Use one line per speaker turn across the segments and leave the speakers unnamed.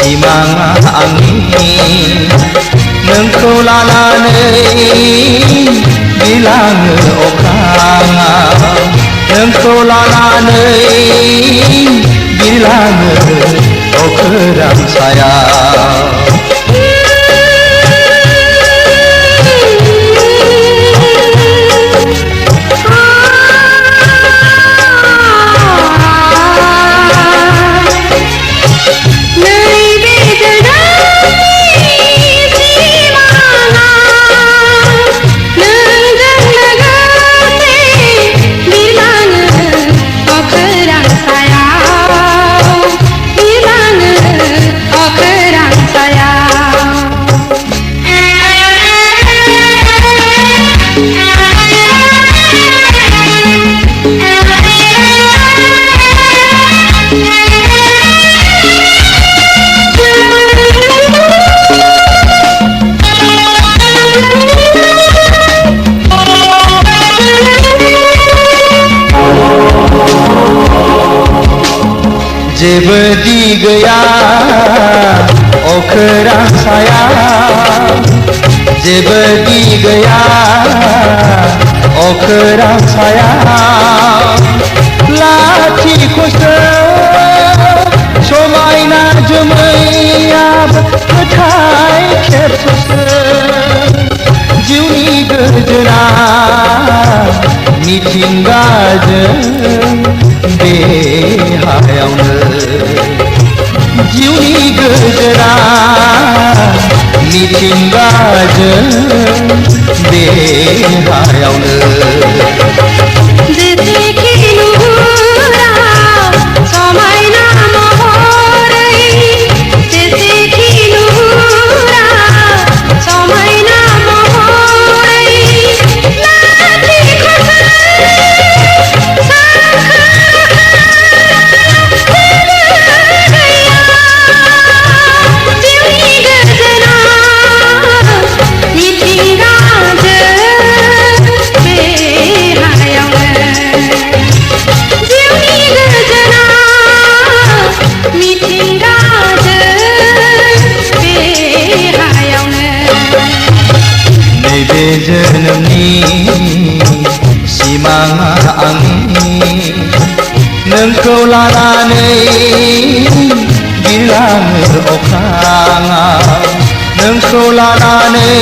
सिमाङा आंनि नोंखौ लानानै बिलाङो अख्राङाव नोंखौ लानानै बिलाङो अख्रां सायाव जेबो दि गैया अख्रां सायाव जेबो दि गैया अख्रां सायाव लाथिख'सो समायना जोमैयाबो फोथाय खेबस'सो जिउनि गोजोना मिथिंगाजों बे हायावनो जिउनि गोजोना मिथिंगाजों बे हायावनो जोनोमनि सिमाङा आंनि नोंखौ लानानै बिरलाङो अख्राङाव नोंखौ लानानै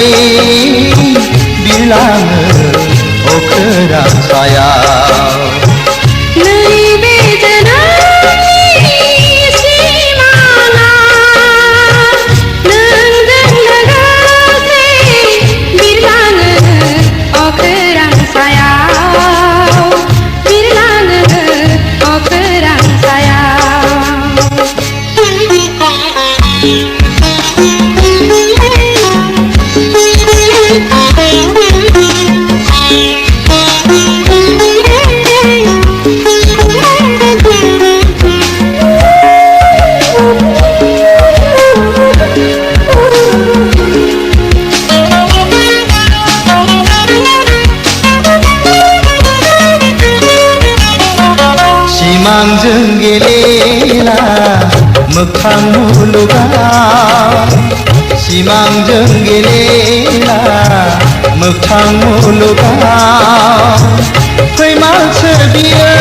बिरलाङो अख्रां सायाव सिमांजों गेलेला मोगथां मुलुगाव सिमांजों गेलेला मोगथां मुलुगाव फैमालसो बियो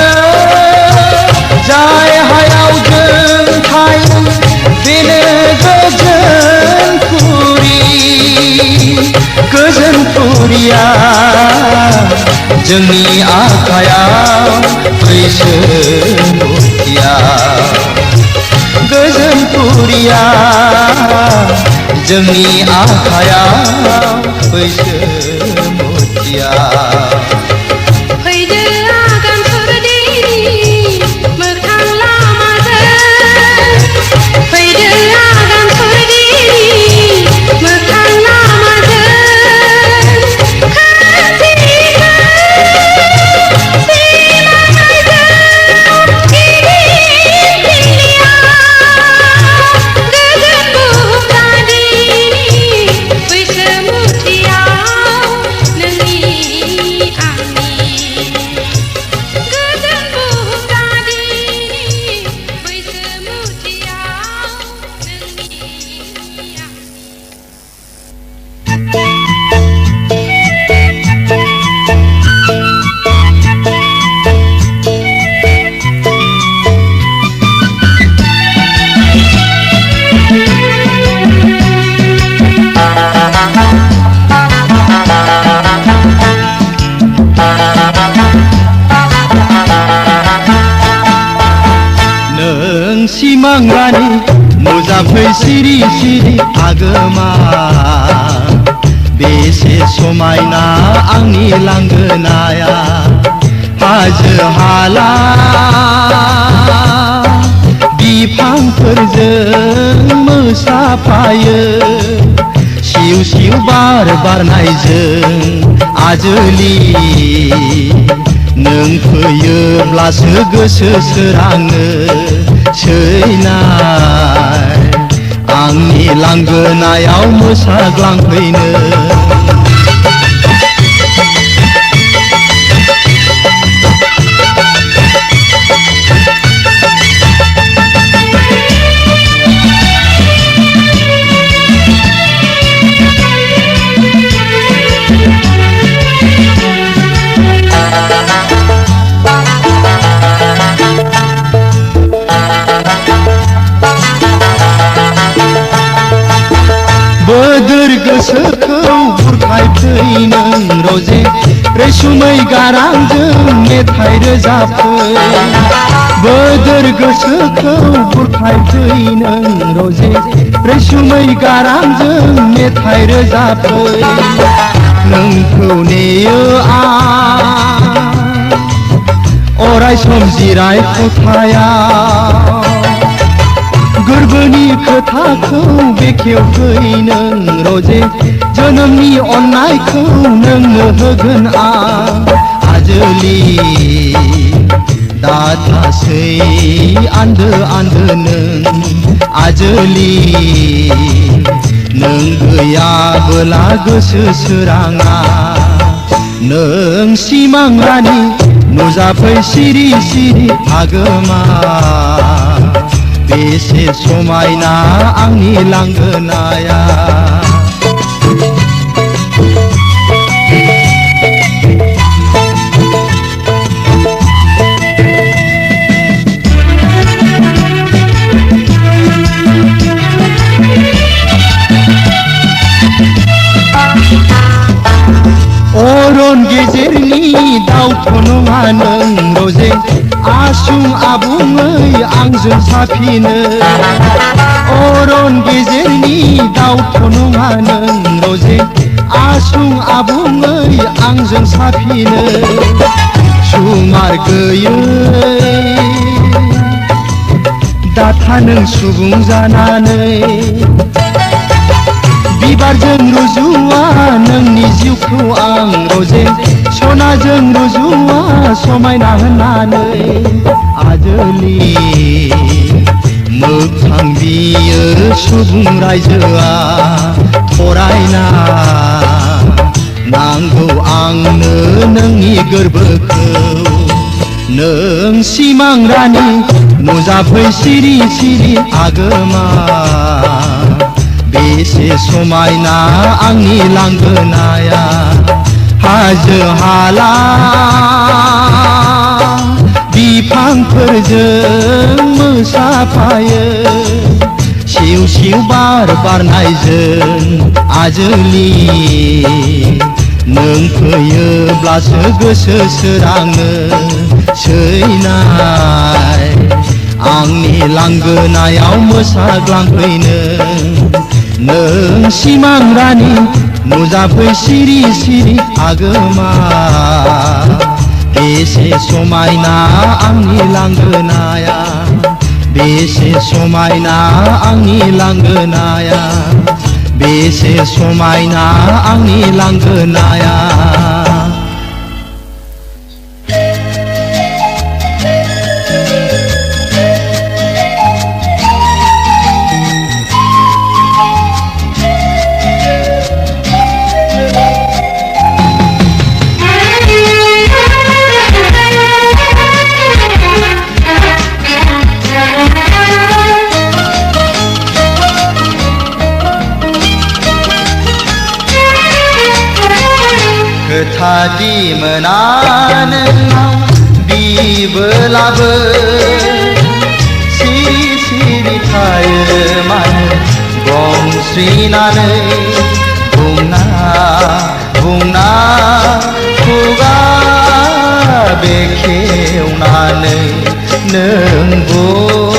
जाय हायाव जों थायो बेनो गोजोन पुरिया जोंनि आखायाव फैसो मुथिया गोजोन पुरिया जोंनि आखायाव फैसो मुथिया नुजाफै सिरि सिरि आगोमा बेसे समायना आंनि लांगोनाया हाजो हाला बिफांफोरजों मोसाफायो सिउ सिउ बार बारनायजों आजोलि नों फैयोब्लासो गोसो सोराङो सैनाय आंनि लांगोनायाव मोसाग्लांफैनो बोदोर गोसोखौ बुरखायफै नों रजे रैसुमै गारांजों मेथाइ रोजाबफै बोदोर गोसोखौ बुरखायफै नों रजे रैसुमै गारांजों मेथाइ रोजाबफै नोंखौ नेयो आं अराय सम जिराय खथायाव गोरबोनि खोथाखौ बेखेवफै नों रजे जोनोमनि अननायखौ नोंनो होगोन आं आजोलि दाथासै आन्दो आन्दो नों आजोलि नों गैयाबोला गोसो सोराङा नों सिमां रानि नुजाफै सिरि सिरि आगोमा बेसे समायना आंनि लांगोनाया अरन गेजेरनि दाउथ' नङा नों रजे आसुं आबुङै आंजों साफिनो अरन गेजेरनि दाउथ' नङा नों रजे आसुं आबुङै आंजों साफिनो सुमार गैयै दाथा नों सुबुं जानानै बिबारजों रुजुआ नोंनि जिउखौ आं रजे सनाजों रुजुआ समायना होननानै आजोलि मोगथां बियो सुबुं रायजोआ फरायना नांगौ आंनो नोंनि गोरबोखौ नों सिमां रानि नुजाफै सिरि सिरि आगोमा बेसे समायना आंनि लांगोनाया हाजो हाला बिफांफोरजों मोसाफायो सिउ सिउ बार बारनायजों आजोलि नों फैयोब्लासो गोसो सोराङो सैनाय आंनि लांगोनायाव मोसाग्लांफैनो नों सिमां रानि नुजाफै सिरि सिरि आगोमा बेसे समायना आंनि लांगोनाया बेसे समायना आंनि लांगोनाया बेसे समायना आंनि लांगोनाया खोथादि मोना नोंनाव बिबोलाबो सिरि सिरि थायो मानो गंस्रिनानै बुंना बुंना खुगा बेखेवनानै नों बुं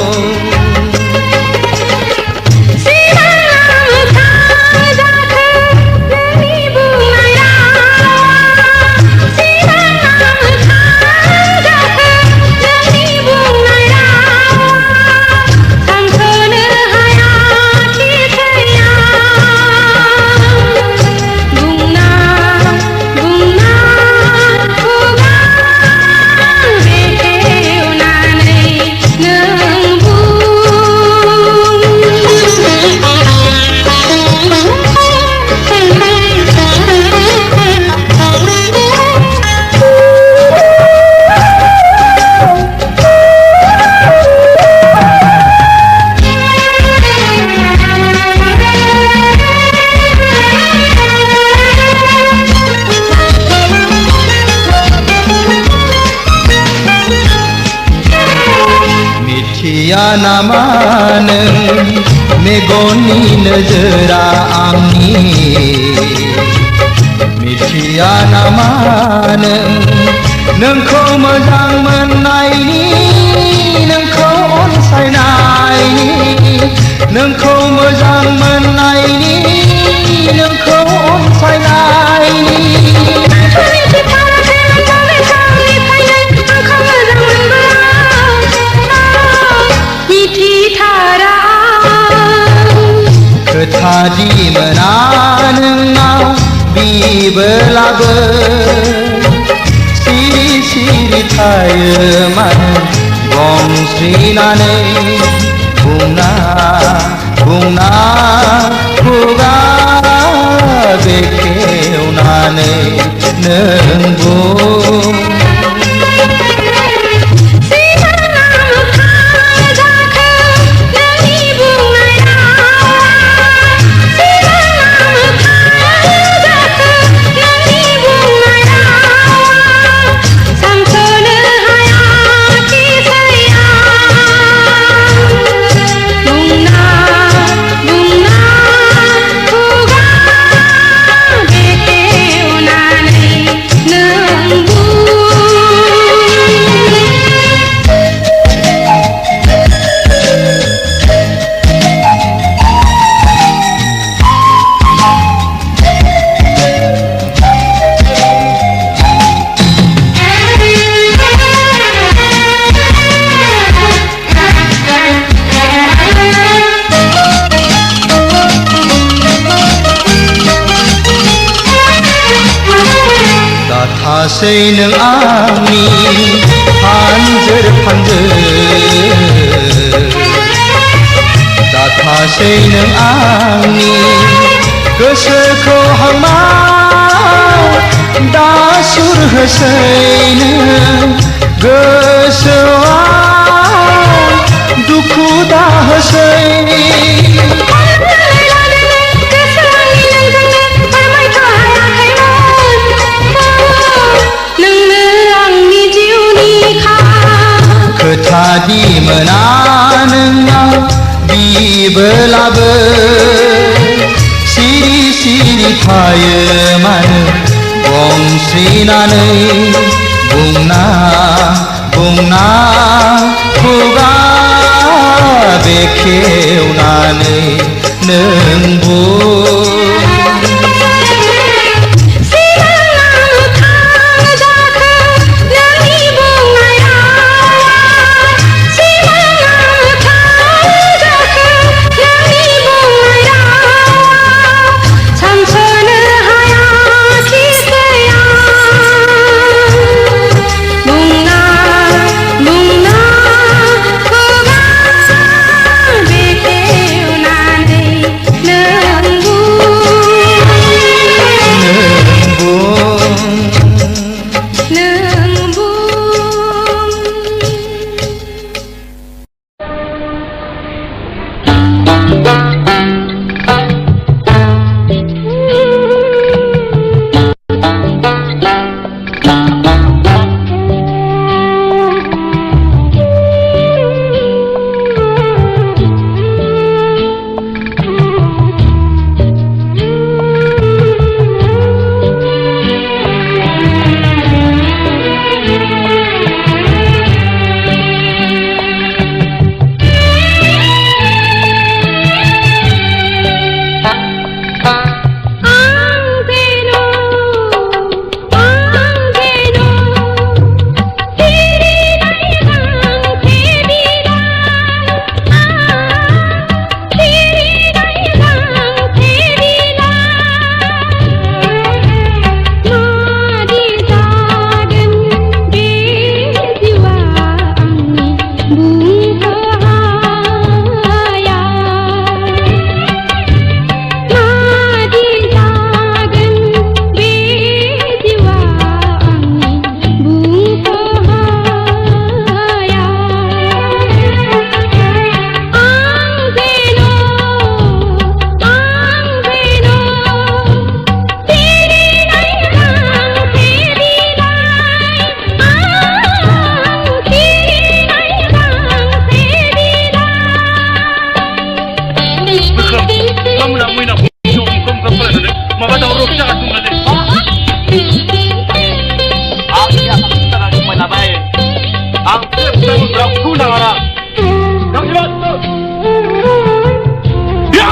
मिथिया नामा नों मेगननि नोजोरा आंनि मिथिया नामा नों नोंखौ मोजां मोननायनि नोंखौ अनसायनायनि नोंखौ मोजां मोननायनि नोंखौ अनसायनायनि खोथादि मोना नोंनाव बिबोलाबो सिरि सिरि थायो मानो गंस्रिनानै बुंना बुंना खुगा बेखेवनानै नों बुं दाथासै नों आंनि फानजोर फानजोर दाथासै नों आंनि गोसोखौ हांमा दासुर होसै नों गोसोआव दुखु दाहोसै खोथादि मोना नोंनाव बिबोलाबो सिरि सिरि थायो मानो गंस्रिनानै बुंना बुंना खुगा बेखेवनानै नों बुं
Nanggu kamu nak main apa? Kamu kapal ni, mama tahu roh cakap tu ni. Iya, kita nak main apa? Aku tahu berapa nak orang. Kamu cepat. Ya!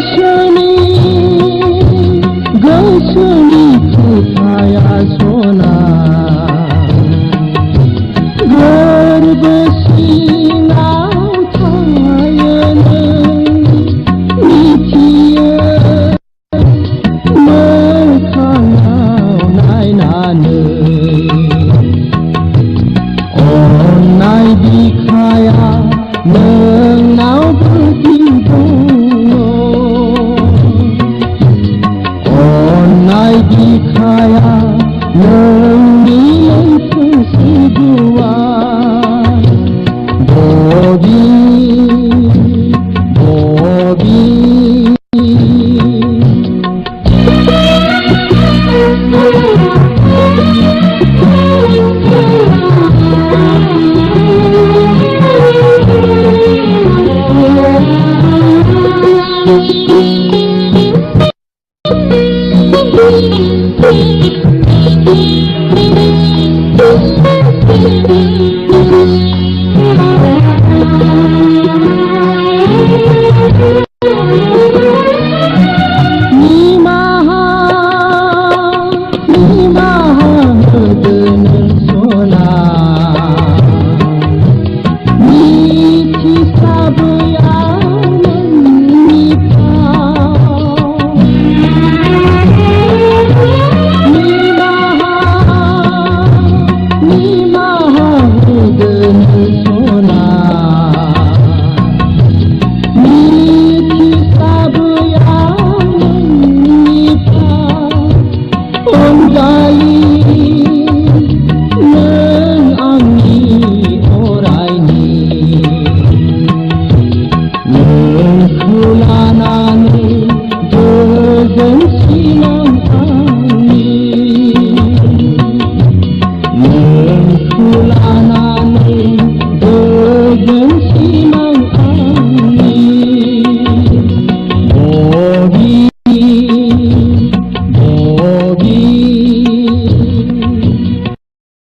Krishna Thank you.